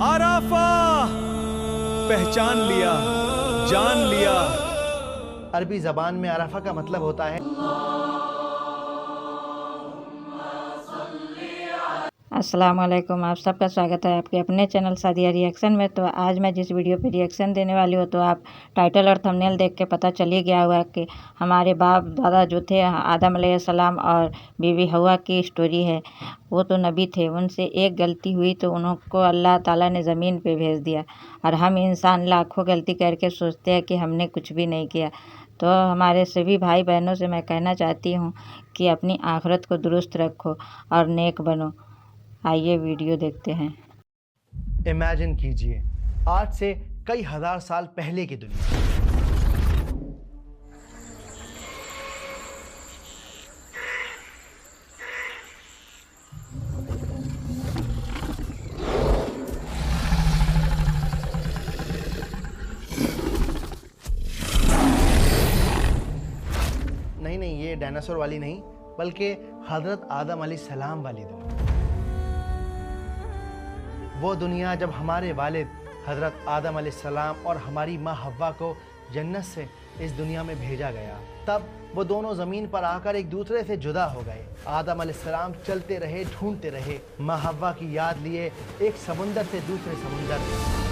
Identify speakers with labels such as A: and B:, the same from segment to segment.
A: आराफा पहचान लिया, जान लिया।
B: अरबी ज़बान में अराफा का मतलब होता है
C: अस्सलाम वालेकुम। आप सबका स्वागत है आपके अपने चैनल सादिया रिएक्शन में। तो आज मैं जिस वीडियो पे रिएक्शन देने वाली हूँ तो आप टाइटल और थंबनेल देख के पता चल ही गया हुआ कि हमारे बाप दादा जो थे आदम अलैहिस्सलाम और बीवी हवा की स्टोरी है। वो तो नबी थे, उनसे एक गलती हुई तो उनको अल्लाह ताला ने ज़मीन पे भेज दिया। और हम इंसान लाखों गलती करके सोचते हैं कि हमने कुछ भी नहीं किया। तो हमारे सभी भाई बहनों से मैं कहना चाहती हूँ कि अपनी आखिरत को दुरुस्त रखो और नेक बनो। आइए वीडियो देखते हैं।
B: इमेजिन कीजिए आज से कई हजार साल पहले की दुनिया। नहीं, ये डायनासोर वाली नहीं, बल्कि हजरत आदम अलैहिस्सलाम वाली दुनिया। वो दुनिया जब हमारे वालिद हज़रत आदम अलैहिस्सलाम और हमारी माँ हव्वा को जन्नत से इस दुनिया में भेजा गया, तब वो दोनों ज़मीन पर आकर एक दूसरे से जुदा हो गए। आदम अलैहिस्सलाम चलते रहे, ढूंढते रहे, माँ हव्वा की याद लिए एक समुंदर से दूसरे समुंदर में।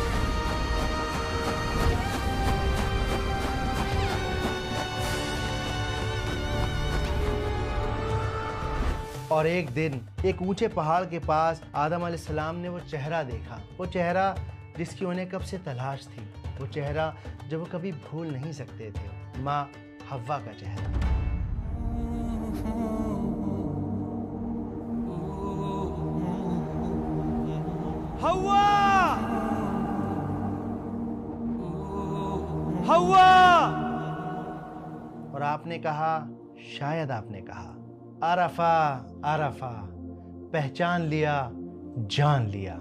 B: और एक दिन एक ऊंचे पहाड़ के पास आदम अलैहिस्सलाम ने वो चेहरा देखा, वो चेहरा जिसकी उन्हें कब से तलाश थी, वो चेहरा जो वो कभी भूल नहीं सकते थे, माँ हव्वा का चेहरा।
A: हव्वा, हव्वा।
B: और आपने कहा, शायद आपने कहा, आराफा आराफा, पहचान लिया, जान लिया।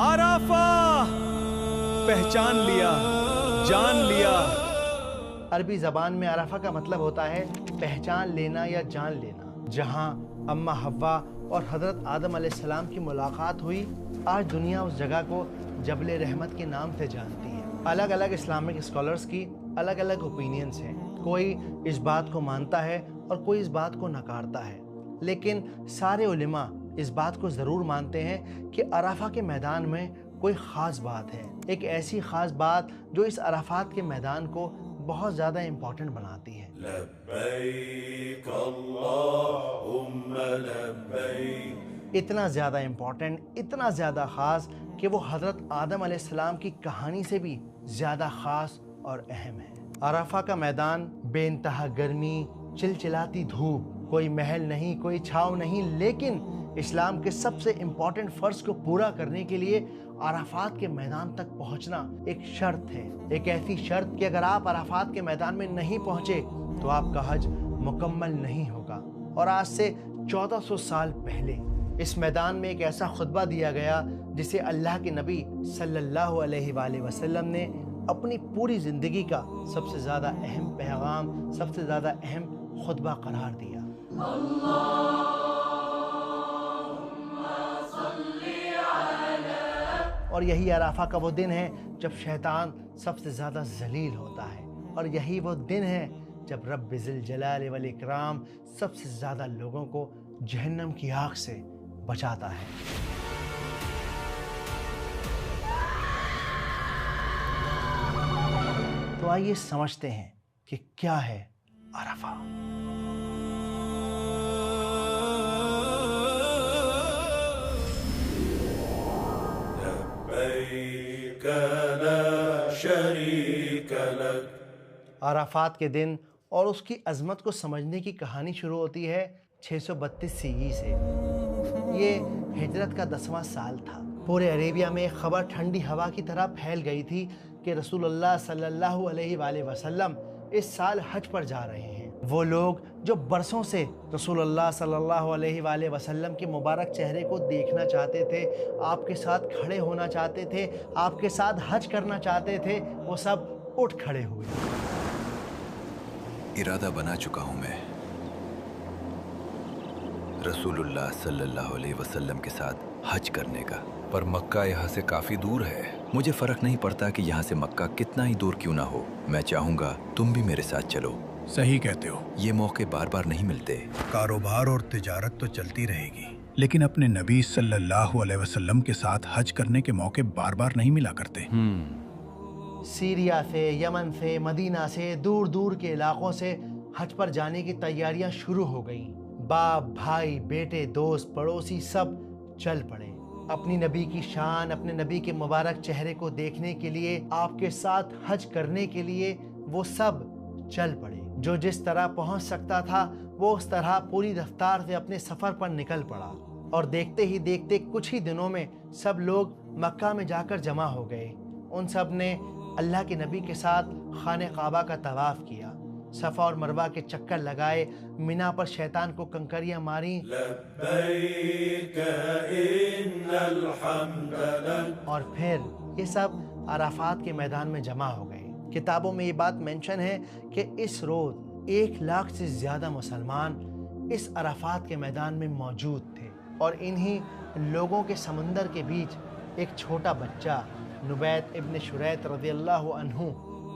A: आराफा पहचान लिया, जान लिया।
B: अरबी ज़बान में आराफा का मतलब होता है पहचान लेना या जान लेना। जहाँ अम्मा हव्वा और हज़रत आदम अलैहिस्सलाम की मुलाकात हुई, आज दुनिया उस जगह को जबल रहमत के नाम से जानती है। अलग अलग इस्लामिक स्कॉलर्स की अलग अलग ओपिनियंस हैं। कोई इस बात को मानता है और कोई इस बात को नकारता है, लेकिन सारे उलेमा इस बात को ज़रूर मानते हैं कि अराफा के मैदान में कोई ख़ास बात है, एक ऐसी ख़ास बात जो इस अराफात के मैदान को बहुत ज़्यादा इम्पोर्टेंट बनाती है।
D: लब्बैक अल्लाहुम्मा लब्बैक।
B: इतना ज़्यादा इम्पोर्टेंट, इतना ज़्यादा ख़ास कि वो हज़रत आदम अलैहिस्सलाम की कहानी से भी ज़्यादा ख़ास और अहम है। अराफा का मैदान बेइंतहा गर्मी, चिलचिलाती धूप, कोई महल नहीं, कोई छाव नहीं, लेकिन इस्लाम के सबसे इम्पोर्टेंट फ़र्ज़ को पूरा करने के लिए अराफात के मैदान तक पहुंचना एक शर्त है। एक ऐसी शर्त कि अगर आप अराफात के मैदान में नहीं पहुंचे तो आपका हज मुकम्मल नहीं होगा। और आज से 1400 साल पहले इस मैदान में एक ऐसा खुतबा दिया गया जिसे अल्लाह के नबी सल्लल्लाहु अलैहि वसल्लम ने अपनी पूरी ज़िंदगी का सबसे ज़्यादा अहम पैगाम, सबसे ज़्यादा अहम खुतबा करार दिया। और यही अराफा का वो दिन है जब शैतान सबसे ज़्यादा जलील होता है, और यही वो दिन है जब रब ज़िल जलाल वल इकराम सबसे ज़्यादा लोगों को जहन्नम की आग से बचाता है। तो आइए समझते हैं कि क्या है अराफा।
D: लब्बैक ला शरीक लक।
B: अराफात के दिन और उसकी अजमत को समझने की कहानी शुरू होती है 632 सीई से। ये हिजरत का 10वां साल था। पूरे अरेबिया में खबर ठंडी हवा की तरह फैल गई थी कि रसूलुल्लाह सल्लल्लाहु अलैहि वसल्लम इस साल हज पर जा रहे हैं। वो लोग जो बरसों से रसूलुल्लाह सल्लल्लाहु अलैहि वसल्लम के मुबारक चेहरे को देखना चाहते थे, आपके साथ खड़े होना चाहते थे, आपके साथ हज करना चाहते थे, वो सब उठ खड़े हुए।
E: इरादा बना चुका हूं मैं, रसूलुल्लाह सल्लल्लाहु अलैहि वसल्लम के साथ हज करने का, पर मक्का यहाँ से काफी दूर है। मुझे फर्क नहीं पड़ता कि यहाँ से मक्का कितना ही दूर क्यों ना हो, मैं चाहूँगा तुम भी मेरे साथ चलो।
F: सही कहते हो।
E: ये मौके बार बार नहीं मिलते।
F: कारोबार और तिजारत तो चलती रहेगी, लेकिन अपने नबी सल्लल्लाहु अलैहि वसल्लम के साथ हज करने के मौके बार बार नहीं मिला करते।
B: सीरिया से, यमन से, मदीना से, दूर दूर के इलाकों से हज पर जाने की तैयारियां शुरू हो गईं। बाप, भाई, बेटे, दोस्त, पड़ोसी सब चल पड़े। अपनी नबी की शान, अपने नबी के मुबारक चेहरे को देखने के लिए, आपके साथ हज करने के लिए वो सब चल पड़े। जो जिस तरह पहुंच सकता था वो उस तरह पूरी रफ्तार से अपने सफ़र पर निकल पड़ा। और देखते ही देखते कुछ ही दिनों में सब लोग मक्का में जाकर जमा हो गए। उन सब ने अल्लाह के नबी के साथ खाने काबा का तवाफ़ किया, सफ़ा और मरवा के चक्कर लगाए, मिना पर शैतान को कंकरियां मारी
D: लब्बैक इन्नल हम्द लक।
B: और फिर ये सब अराफात के मैदान में जमा हो गए। किताबों में ये बात मेंशन है कि इस रोज़ 1 लाख से ज़्यादा मुसलमान इस अराफात के मैदान में मौजूद थे। और इन्हीं लोगों के समंदर के बीच एक छोटा बच्चा नुबैत इब्न शुरैत रज़ियल्लाहु अन्हु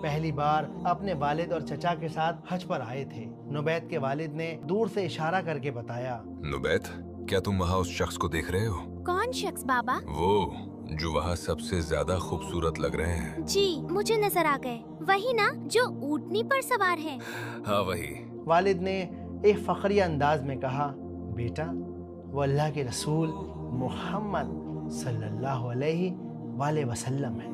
B: पहली बार अपने वालिद और चचा के साथ हज पर आए थे। नुबैत के वालिद ने दूर से इशारा करके बताया,
E: नुबैत, क्या तुम वहाँ उस शख्स को देख रहे हो?
G: कौन शख्स बाबा?
E: वो जो वहाँ सबसे ज्यादा खूबसूरत लग रहे हैं।
G: जी, मुझे नजर आ गए। वही ना जो ऊँटनी पर सवार है?
E: हाँ वही।
B: वालिद ने एक फखरिया अंदाज में कहा, बेटा वो अल्लाह के रसूल मोहम्मद सल्लल्लाहु अलैहि वसल्लम है।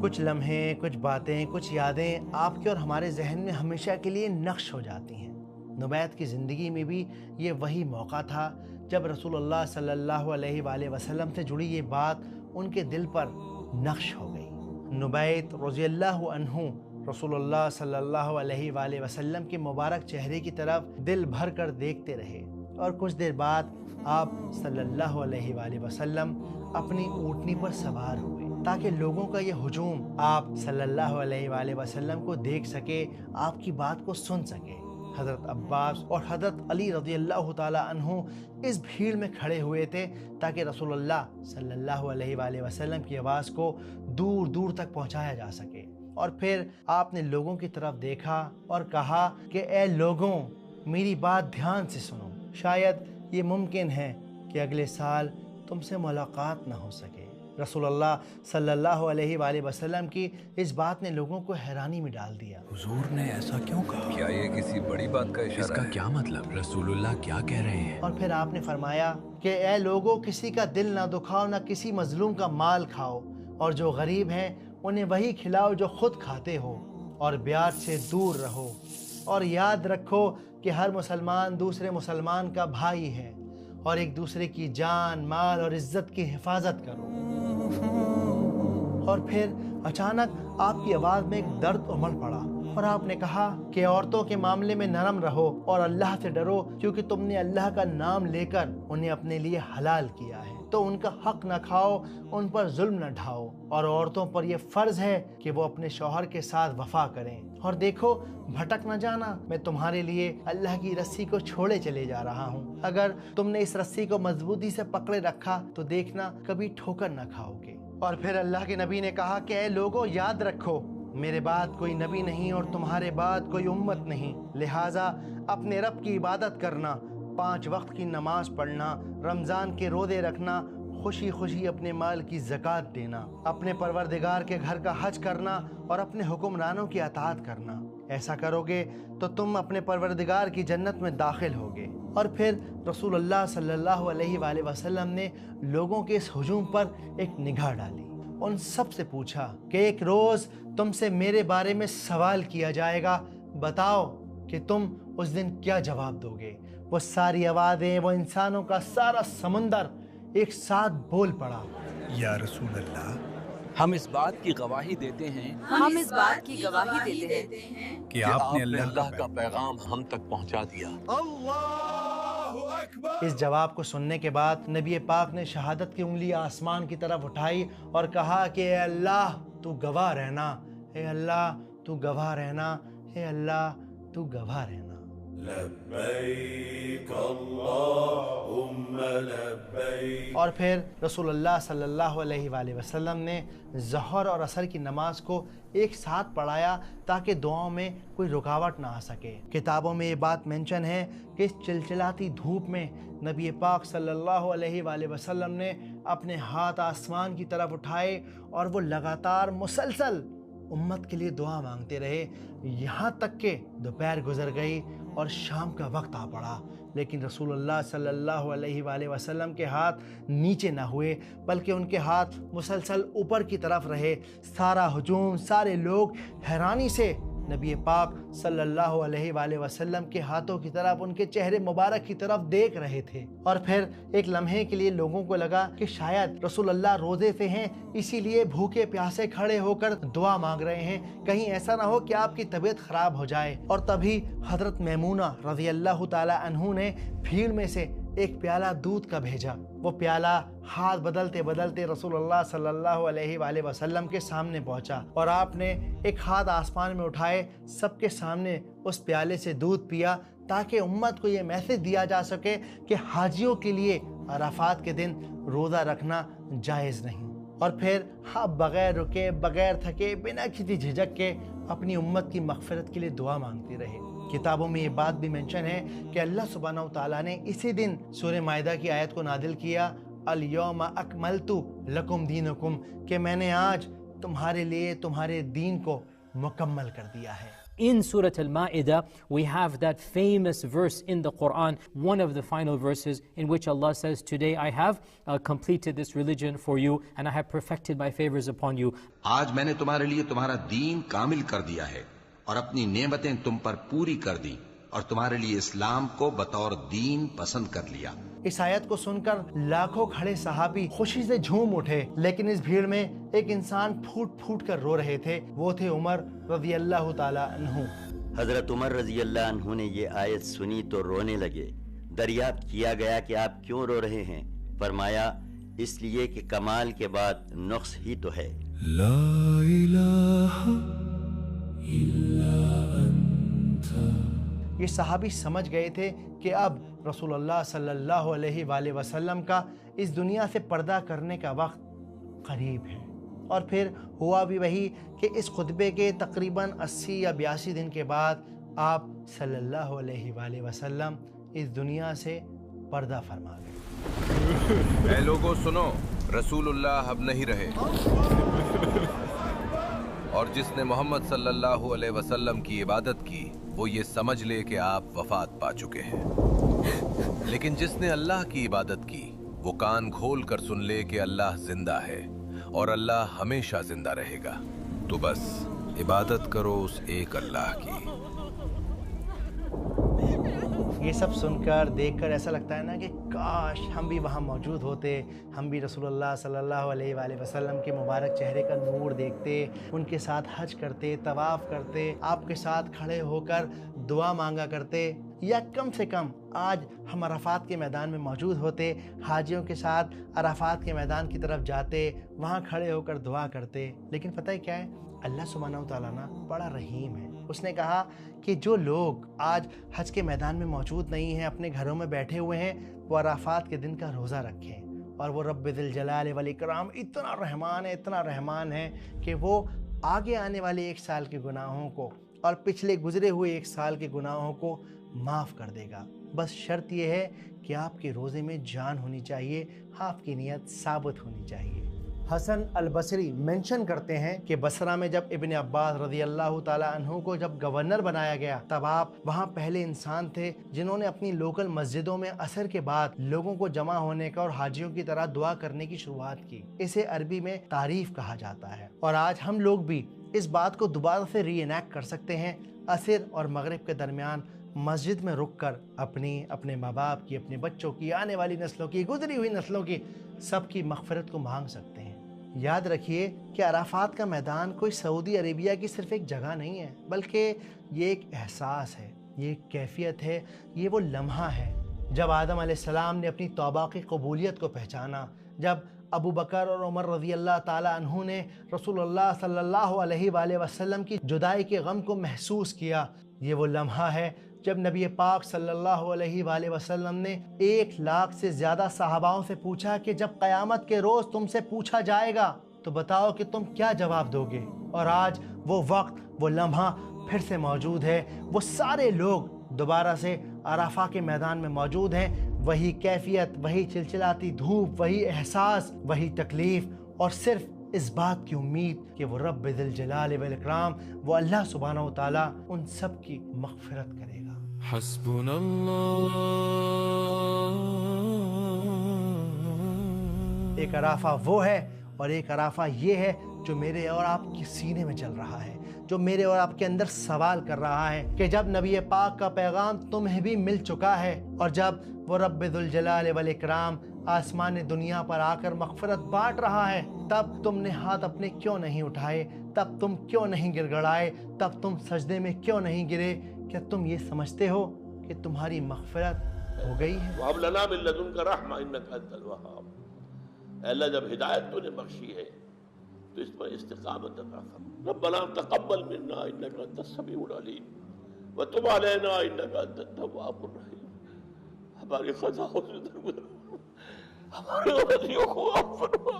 B: कुछ लम्हे, कुछ बातें, कुछ यादें आपके और हमारे जहन में हमेशा के लिए नक्श हो जाती हैं। नुबैत की ज़िंदगी में भी ये वही मौका था जब रसूलुल्लाह सल्लल्लाहु अलैहि वसल्लम से जुड़ी ये बात उनके दिल पर नक्श हो गई। नुबैत रज़ियल्लाहु अन्हु रसूलुल्लाह सल्लल्लाहु अलैहि वसल्लम के मुबारक चेहरे की तरफ दिल भर कर देखते रहे। और कुछ देर बाद आप सल्लल्लाहु अलैहि वसल्लम अपनी ऊँटनी पर सवार हुए ताकि लोगों का ये हुजूम आप सल्लल्लाहु अलैहि वसल्लम को देख सके, आपकी बात को सुन सके। हज़रत अब्बास और हज़रत अली रज़ियल्लाहु ताला अन्हु इस भीड़ में खड़े हुए थे ताकि रसूलुल्लाह सल्लल्लाहु अलैहि वसल्लम की आवाज़ को दूर दूर तक पहुंचाया जा सके। और फिर आपने लोगों की तरफ देखा और कहा कि ए लोगों, मेरी बात ध्यान से सुनो। शायद ये मुमकिन है कि अगले साल तुमसे मुलाकात न हो सके। रसूलुल्लाह सल्लल्लाहु अलैहि वसल्लम की इस बात ने लोगों को हैरानी में डाल दिया।
F: हुजूर ने ऐसा क्यों कहा?
E: क्या ये किसी बड़ी बात का इशारा
F: इसका
E: है?
F: क्या मतलब? रसूलुल्लाह क्या कह रहे हैं?
B: और फिर आपने फरमाया कि ए लोगों, किसी का दिल ना दुखाओ, ना किसी मजलूम का माल खाओ, और जो गरीब हैं उन्हें वही खिलाओ जो खुद खाते हो, और ब्याज से दूर रहो, और याद रखो कि हर मुसलमान दूसरे मुसलमान का भाई है, और एक दूसरे की जान, माल और इज्जत की हिफाजत करो। और फिर अचानक आपकी आवाज़ में एक दर्द उमड़ पड़ा और आपने कहा कि औरतों के मामले में नरम रहो और अल्लाह से डरो, क्योंकि तुमने अल्लाह का नाम लेकर उन्हें अपने लिए हलाल किया है, तो उनका हक न खाओ, उन पर जुल्म न ढाओ, और औरतों पर यह फ़र्ज है कि वो अपने शौहर के साथ वफा करें। और देखो, भटक न जाना, मैं तुम्हारे लिए अल्लाह की रस्सी को छोड़े चले जा रहा हूँ। अगर तुमने इस रस्सी को मजबूती से पकड़े रखा तो देखना कभी ठोकर न खाओगे। और फिर अल्लाह के नबी ने कहा कि ऐ लोगों, याद रखो, मेरे बाद कोई नबी नहीं और तुम्हारे बाद कोई उम्मत नहीं, लिहाजा अपने रब की इबादत करना, 5 वक्त की नमाज पढ़ना, रमज़ान के रोज़े रखना, खुशी खुशी अपने माल की ज़कात देना, अपने परवरदिगार के घर का हज करना और अपने हुक्मरानों की अताअत करना। ऐसा करोगे तो तुम अपने परवरदिगार की जन्नत में दाखिल होगे। और फिर रसूलुल्लाह सल्लल्लाहु अलैहि वसल्लम ने लोगों के इस हुजूम पर एक निगाह डाली, उन सब से पूछा कि एक रोज़ तुमसे मेरे बारे में सवाल किया जाएगा, बताओ कि तुम उस दिन क्या जवाब दोगे। वो सारी आवाज़ें, वो इंसानों का सारा समुंदर एक साथ बोल पड़ा,
F: या रसूल अल्लाह,
H: हम इस बात की गवाही देते हैं
F: कि आपने
H: अल्लाह का पैगाम हम तक पहुंचा दिया।
B: इस जवाब को सुनने के बाद नबी पाक ने शहादत की उंगली आसमान की तरफ उठाई और कहा कि ए अल्लाह तू गवाह रहना, ए अल्लाह तू गवाह रहना, ए अल्लाह तू गवाह रहना।
D: لبيك اللهم لبيك.
B: اور پھر رسول اللہ صلی اللہ علیہ وآلہ وسلم نے ظہر اور عصر کی نماز کو ایک ساتھ پڑھایا تاکہ دعاؤں میں کوئی رکاوٹ نہ آ سکے. کتابوں میں یہ بات مینشن ہے کہ اس چلچلاتی دھوپ میں نبی پاک صلی اللہ علیہ وآلہ وسلم نے اپنے ہاتھ آسمان کی طرف اٹھائے اور وہ لگاتار مسلسل امت کے لیے دعا مانگتے رہے، یہاں تک کہ دوپہر گزر گئی اور شام کا وقت آ پڑا، لیکن رسول اللہ صلی اللہ علیہ وآلہ وسلم کے ہاتھ نیچے نہ ہوئے بلکہ ان کے ہاتھ مسلسل اوپر کی طرف رہے. سارا ہجوم، سارے لوگ حیرانی سے نبی پاک صلی اللہ علیہ وآلہ وسلم کے ہاتھوں کی طرف، ان کے چہرے مبارک کی طرف دیکھ رہے تھے. اور پھر ایک لمحے کے لیے لوگوں کو لگا کہ شاید رسول اللہ روزے سے ہیں، اسی لیے بھوکے پیاسے کھڑے ہو کر دعا مانگ رہے ہیں، کہیں ایسا نہ ہو کہ آپ کی طبیعت خراب ہو جائے. اور تبھی حضرت میمونہ رضی اللہ تعالی عنہ نے بھیڑ میں سے ایک پیالہ دودھ کا بھیجا. وہ پیالہ ہاتھ بدلتے بدلتے رسول اللہ صلی اللہ علیہ وآلہ وسلم کے سامنے پہنچا اور آپ نے ایک ہاتھ آسمان میں اٹھائے، سب کے سامنے اس پیالے سے دودھ پیا تاکہ امت کو یہ میسج دیا جا سکے کہ حاجیوں کے لیے عرفات کے دن روزہ رکھنا جائز نہیں. اور پھر آپ بغیر رکے، بغیر تھکے، بنا کسی جھجک کے اپنی امت کی مغفرت کے لیے دعا مانگتے رہے. کتابوں میں یہ بات بھی منشن ہے کہ اللہ سبحانہ و تعالیٰ نے اسی دن سورہ مائدہ کی آیت کو نازل کیا، الیوم اکملت لکم دینکم، کہ میں نے آج تمہارے لیے تمہارے دین کو مکمل کر دیا ہے.
I: In Surah Al-Ma'idah, we have that famous verse in the Quran, one of the final verses, in which Allah says, "Today I have completed this religion for you, and I have perfected my favors upon you."
J: آج میں نے تمہارے لیے تمہارا دین کامل کر دیا ہے اور اپنی نعمتیں تم پر پوری کر دی اور تمہارے لیے اسلام کو بطور دین پسند کر لیا.
B: اس آیت کو سن کر لاکھوں کھڑے صحابی خوشی سے جھوم اٹھے، لیکن اس بھیڑ میں ایک انسان پھوٹ پھوٹ کر رو رہے تھے. وہ تھے عمر رضی اللہ تعالی عنہ.
K: حضرت عمر رضی اللہ عنہ نے یہ آیت سنی تو رونے لگے. دریافت کیا گیا کہ آپ کیوں رو رہے ہیں؟ فرمایا اس لیے کہ کمال کے بعد نقص ہی تو ہے.
D: لا الہ الا انت.
B: یہ صحابی سمجھ گئے تھے کہ اب رسول اللہ صلی اللہ علیہ وآلہ وسلم کا اس دنیا سے پردہ کرنے کا وقت قریب ہے. اور پھر ہوا بھی وہی کہ اس خطبے کے تقریباً 80 یا 82 دن کے بعد آپ صلی اللہ علیہ وآلہ وسلم اس دنیا سے پردہ فرما گئے.
E: اے لوگوں سنو، رسول اللہ اب نہیں رہے، اور جس نے محمد صلی اللہ علیہ وسلم کی عبادت کی وہ یہ سمجھ لے کہ آپ وفات پا چکے ہیں، لیکن جس نے اللہ کی عبادت کی وہ کان کھول کر سن لے کہ اللہ زندہ ہے اور اللہ ہمیشہ زندہ رہے گا. تو بس عبادت کرو اس ایک اللہ کی.
B: یہ سب سن کر دیکھ کر ایسا لگتا ہے نا کہ کاش ہم بھی وہاں موجود ہوتے، ہم بھی رسول اللہ صلی اللہ علیہ وآلہ وسلم کے مبارک چہرے کا نور دیکھتے، ان کے ساتھ حج کرتے، طواف کرتے، آپ کے ساتھ کھڑے ہو کر دعا مانگا کرتے، یا کم سے کم آج ہم عرفات کے میدان میں موجود ہوتے، حاجیوں کے ساتھ عرفات کے میدان کی طرف جاتے، وہاں کھڑے ہو کر دعا کرتے. لیکن پتہ ہے کیا ہے؟ اللہ سبحانہ و تعالیٰ نا بڑا رحیم ہے. اس نے کہا کہ جو لوگ آج حج کے میدان میں موجود نہیں ہیں، اپنے گھروں میں بیٹھے ہوئے ہیں، وہ عرفات کے دن کا روزہ رکھیں. اور وہ رب ذی الجلال والاکرام اتنا رحمان ہے کہ وہ آگے آنے والے 1 سال کے گناہوں کو اور پچھلے گزرے ہوئے 1 سال کے گناہوں کو معاف کر دے گا. بس شرط یہ ہے کہ آپ کے روزے میں جان ہونی چاہیے، آپ کی نیت ثابت ہونی چاہیے. حسن البصری منشن کرتے ہیں کہ بصرہ میں جب ابن عباس رضی اللہ تعالی عنہ کو جب گورنر بنایا گیا، تب آپ وہاں پہلے انسان تھے جنہوں نے اپنی لوکل مسجدوں میں عصر کے بعد لوگوں کو جمع ہونے کا اور حاجیوں کی طرح دعا کرنے کی شروعات کی. اسے عربی میں تعریف کہا جاتا ہے. اور آج ہم لوگ بھی اس بات کو دوبارہ سے ری انیکٹ کر سکتے ہیں. عصر اور مغرب کے درمیان مسجد میں رک کر اپنے ماں باپ کی، اپنے بچوں کی، آنے والی نسلوں کی، گزری ہوئی نسلوں کی سب کی مغفرت کو مانگ سکتے ہیں. یاد رکھیے کہ عرفات کا میدان کوئی سعودی عربیہ کی صرف ایک جگہ نہیں ہے، بلکہ یہ ایک احساس ہے، یہ ایک کیفیت ہے، یہ وہ لمحہ ہے جب آدم علیہ السلام نے اپنی توبہ کی قبولیت کو پہچانا، جب ابو بکر اور عمر رضی اللہ تعالی عنہ نے رسول اللہ صلی اللہ علیہ وآلہ وسلم کی جدائی کے غم کو محسوس کیا. یہ وہ لمحہ ہے جب نبی پاک صلی اللہ علیہ وآلہ وسلم نے 1 لاکھ سے زیادہ صحاباؤں سے پوچھا کہ جب قیامت کے روز تم سے پوچھا جائے گا تو بتاؤ کہ تم کیا جواب دو گے؟ اور آج وہ وقت، وہ لمحہ پھر سے موجود ہے. وہ سارے لوگ دوبارہ سے عرفہ کے میدان میں موجود ہیں. وہی کیفیت، وہی چلچلاتی دھوپ، وہی احساس، وہی تکلیف، اور صرف اس بات کی امید کہ وہ رب ذی الجلال والاکرام، وہ اللہ سبحانہ و تعالیٰ ان سب کی مغفرت کرے گا.
D: حسبنا اللہ.
B: ایک عرفہ وہ ہے اور ایک عرفہ یہ ہے جو میرے اور آپ کے سینے میں چل رہا ہے، جو میرے اور آپ کے اندر سوال کر رہا ہے کہ جب نبی پاک کا پیغام تمہیں بھی مل چکا ہے اور جب وہ رب ذو الجلال والاکرام آسمان دنیا پر آ کر مغفرت بانٹ رہا ہے، تب تم نے ہاتھ اپنے کیوں نہیں اٹھائے؟ تب تم کیوں نہیں گر گڑائے؟ تب تم سجدے میں کیوں نہیں گرے؟ کیا تم یہ سمجھتے ہو کہ تمہاری مغفرت ہو گئی ہے؟
L: وَهَبْ لَنَا مِن لَّدُنكَ رَحْمَةً إِنَّكَ أَنتَ الْوَهَّابُ. اے اللہ جب ہدایت تو نے بخشی ہے تو اس پر استقامت عطا فرما. ربنا تقبل منا انك انت السميع العليم وتب علينا انك انت التواب الرحيم. ہماری خطاؤں سے درگزر فرما، ہماری غلطیوں کو معاف فرما،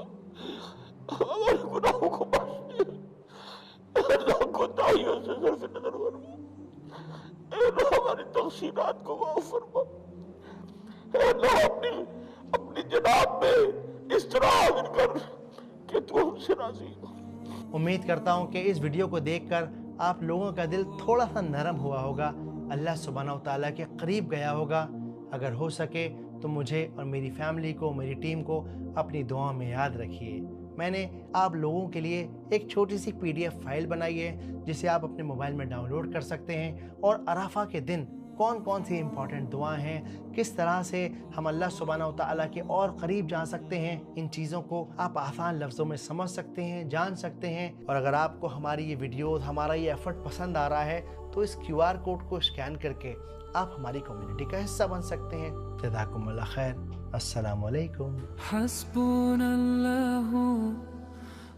L: ہمارے گناہوں کو بخش دے. اے اللہ کوتاہیوں سے صرف نظر فرما. اے اللہ ہماری تقصیرات کو معاف فرما. اے اللہ اپنی جناب میں اس طرح حاضر کر کہ تو ہم سے راضی ہو.
B: امید کرتا ہوں کہ اس ویڈیو کو دیکھ کر آپ لوگوں کا دل تھوڑا سا نرم ہوا ہوگا، اللہ سبحانہ و تعالیٰ کے قریب گیا ہوگا. اگر ہو سکے تو مجھے اور میری فیملی کو، میری ٹیم کو اپنی دعاؤں میں یاد رکھیے. میں نے آپ لوگوں کے لیے ایک چھوٹی سی PDF فائل بنائی ہے جسے آپ اپنے موبائل میں ڈاؤن لوڈ کر سکتے ہیں، اور عرفہ کے دن کون کون سی امپورٹنٹ دعائیں ہیں، کس طرح سے ہم اللہ سبحانہ و تعالیٰ کے اور قریب جا سکتے ہیں، ان چیزوں کو آپ آسان لفظوں میں سمجھ سکتے ہیں، جان سکتے ہیں. اور اگر آپ کو ہماری یہ ویڈیوز، ہمارا یہ ایفرٹ پسند آ رہا ہے تو اس QR کوڈ کو اسکین کر کے آپ ہماری کمیونٹی کا حصہ بن سکتے ہیں. جزاکم اللہ خیر. السلام علیکم.
D: حسبنا اللہ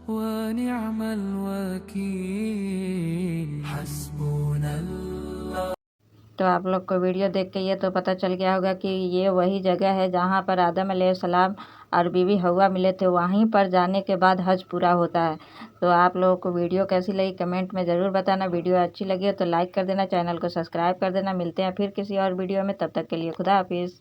D: ونعم الوکیل. حسبنا اللہ.
C: تو آپ لوگ کو ویڈیو دیکھ کے یہ تو پتہ چل گیا ہوگا کہ یہ وہی جگہ ہے جہاں پر آدم علیہ السلام اور بی بی حوا ملے تھے. وہیں پر جانے کے بعد حج پورا ہوتا ہے. تو آپ لوگوں کو ویڈیو کیسی لگی کمنٹ میں ضرور بتانا. ویڈیو اچھی لگی ہو تو لائک کر دینا، چینل کو سبسکرائب کر دینا. ملتے ہیں پھر کسی اور ویڈیو میں، تب تک کے لیے خدا حافظ.